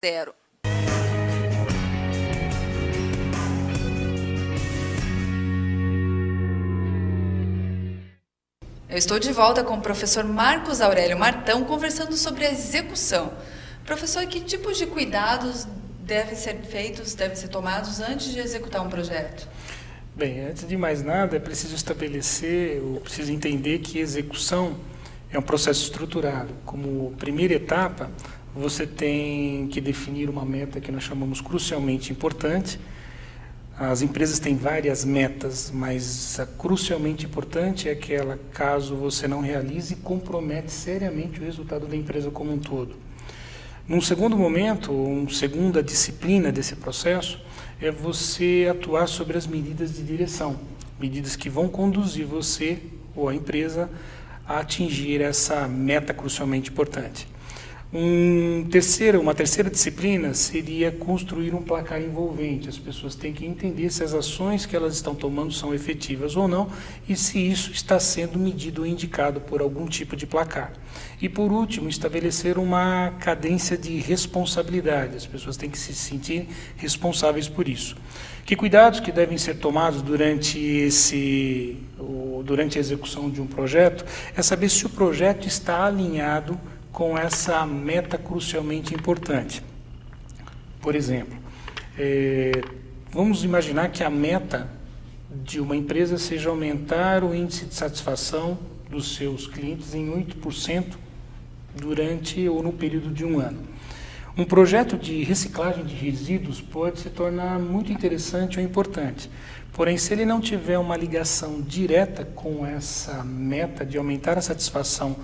0. Eu estou de volta com o professor Marcos Aurélio Martão, conversando sobre a execução. Professor, que tipos de cuidados devem ser tomados antes de executar um projeto? Bem, antes de mais nada, é preciso estabelecer, ou preciso entender que execução é um processo estruturado. Como primeira etapa, você tem que definir uma meta que nós chamamos crucialmente importante. As empresas têm várias metas, mas a crucialmente importante é aquela, caso você não realize, compromete seriamente o resultado da empresa como um todo. Num segundo momento, uma segunda disciplina desse processo, é você atuar sobre as medidas de direção, medidas que vão conduzir você ou a empresa a atingir essa meta crucialmente importante. Uma terceira disciplina seria construir um placar envolvente. As pessoas têm que entender se as ações que elas estão tomando são efetivas ou não e se isso está sendo medido ou indicado por algum tipo de placar. E, por último, estabelecer uma cadência de responsabilidade. As pessoas têm que se sentir responsáveis por isso. Que cuidados que devem ser tomados durante a execução de um projeto é saber se o projeto está alinhado com essa meta crucialmente importante. Por exemplo, vamos imaginar que a meta de uma empresa seja aumentar o índice de satisfação dos seus clientes em 8% durante ou no período de um ano. Um projeto de reciclagem de resíduos pode se tornar muito interessante ou importante, porém, se ele não tiver uma ligação direta com essa meta de aumentar a satisfação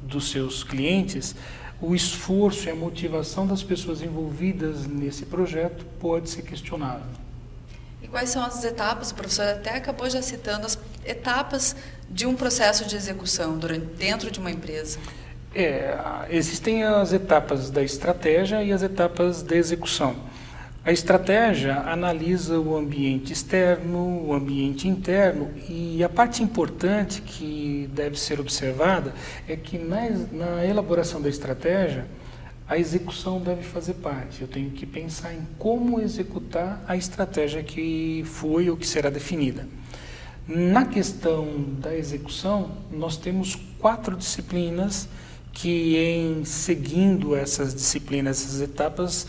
dos seus clientes, o esforço e a motivação das pessoas envolvidas nesse projeto pode ser questionável. E quais são as etapas? O professor até acabou já citando as etapas de um processo de execução dentro de uma empresa. Existem as etapas da estratégia e as etapas da execução. A estratégia analisa o ambiente externo, o ambiente interno, e a parte importante que deve ser observada é que na elaboração da estratégia, a execução deve fazer parte. Eu tenho que pensar em como executar a estratégia que foi ou que será definida. Na questão da execução, nós temos 4 disciplinas que, seguindo essas disciplinas, essas etapas,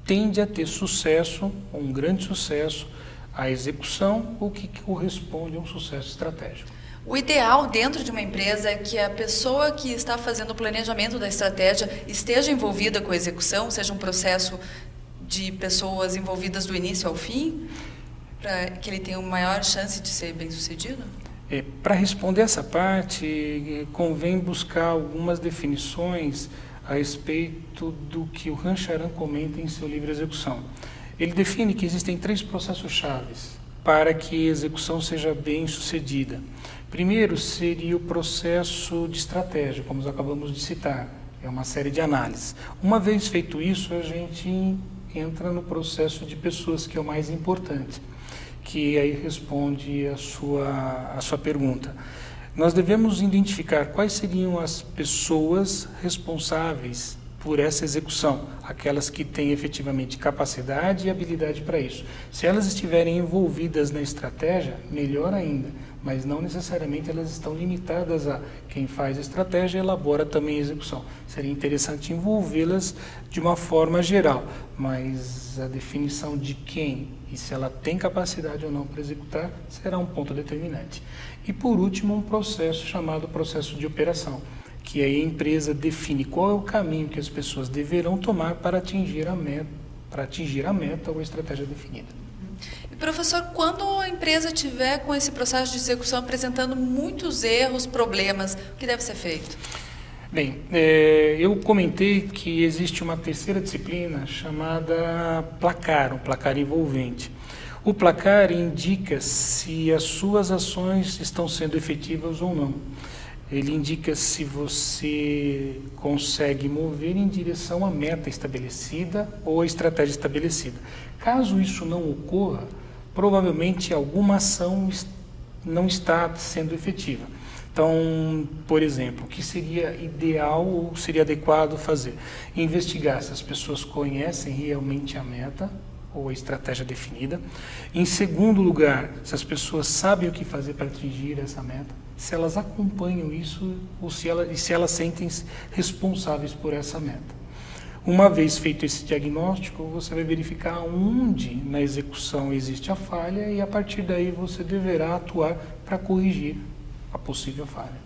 tende a ter sucesso, um grande sucesso, a execução, o que corresponde a um sucesso estratégico. O ideal dentro de uma empresa é que a pessoa que está fazendo o planejamento da estratégia esteja envolvida com a execução, seja um processo de pessoas envolvidas do início ao fim, para que ele tenha uma maior chance de ser bem-sucedido? Para responder essa parte, convém buscar algumas definições a respeito do que o Rancharan comenta em seu livro Execução. Ele define que existem 3 processos chaves para que a execução seja bem sucedida. Primeiro seria o processo de estratégia, como nós acabamos de citar, é uma série de análises. Uma vez feito isso, a gente entra no processo de pessoas, que é o mais importante, que aí responde a sua pergunta. Nós devemos identificar quais seriam as pessoas responsáveis por essa execução, aquelas que têm efetivamente capacidade e habilidade para isso. Se elas estiverem envolvidas na estratégia, melhor ainda, mas não necessariamente elas estão limitadas a quem faz a estratégia e elabora também a execução. Seria interessante envolvê-las de uma forma geral, mas a definição de quem e se ela tem capacidade ou não para executar será um ponto determinante. E, por último, um processo chamado processo de operação, que aí a empresa define qual é o caminho que as pessoas deverão tomar para atingir a meta ou a estratégia definida. E, professor, quando a empresa estiver com esse processo de execução apresentando muitos erros, problemas, o que deve ser feito? Bem, eu comentei que existe uma terceira disciplina chamada placar, um placar envolvente. O placar indica se as suas ações estão sendo efetivas ou não. Ele indica se você consegue mover em direção à meta estabelecida ou à estratégia estabelecida. Caso isso não ocorra, provavelmente alguma ação não está sendo efetiva. Então, por exemplo, o que seria ideal ou seria adequado fazer? Investigar se as pessoas conhecem realmente a meta ou a estratégia definida. Em segundo lugar, se as pessoas sabem o que fazer para atingir essa meta, se elas acompanham isso ou se elas sentem-se responsáveis por essa meta. Uma vez feito esse diagnóstico, você vai verificar onde na execução existe a falha e a partir daí você deverá atuar para corrigir a possível falha.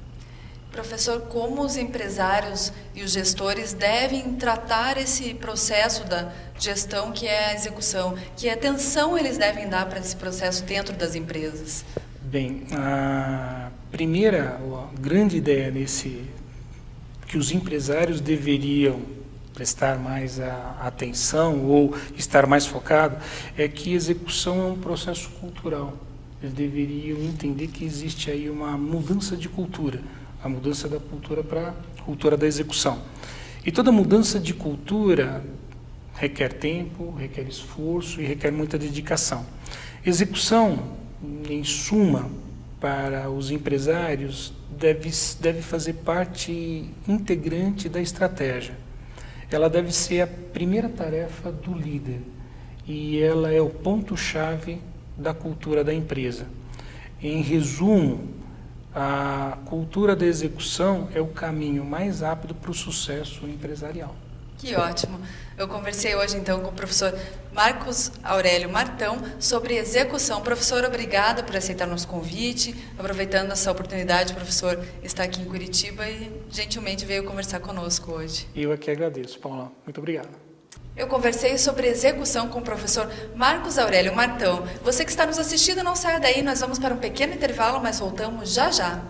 Professor, como os empresários e os gestores devem tratar esse processo da gestão que é a execução? Que atenção eles devem dar para esse processo dentro das empresas? Bem, a grande ideia que os empresários deveriam prestar mais atenção ou estar mais focado é que execução é um processo cultural. Eles deveriam entender que existe aí uma mudança de cultura, a mudança da cultura para a cultura da execução. E toda mudança de cultura requer tempo, requer esforço e requer muita dedicação. Execução, em suma, para os empresários, deve fazer parte integrante da estratégia. Ela deve ser a primeira tarefa do líder e ela é o ponto-chave da cultura da empresa. Em resumo, a cultura da execução é o caminho mais rápido para o sucesso empresarial. Que ótimo! Eu conversei hoje então com o professor Marcos Aurélio Martão sobre execução. Professor, obrigada por aceitar nosso convite. Aproveitando essa oportunidade, o professor está aqui em Curitiba e gentilmente veio conversar conosco hoje. Eu aqui agradeço, Paula. Muito obrigado. Eu conversei sobre execução com o professor Marcos Aurélio Martão. Você que está nos assistindo, não saia daí, nós vamos para um pequeno intervalo, mas voltamos já já.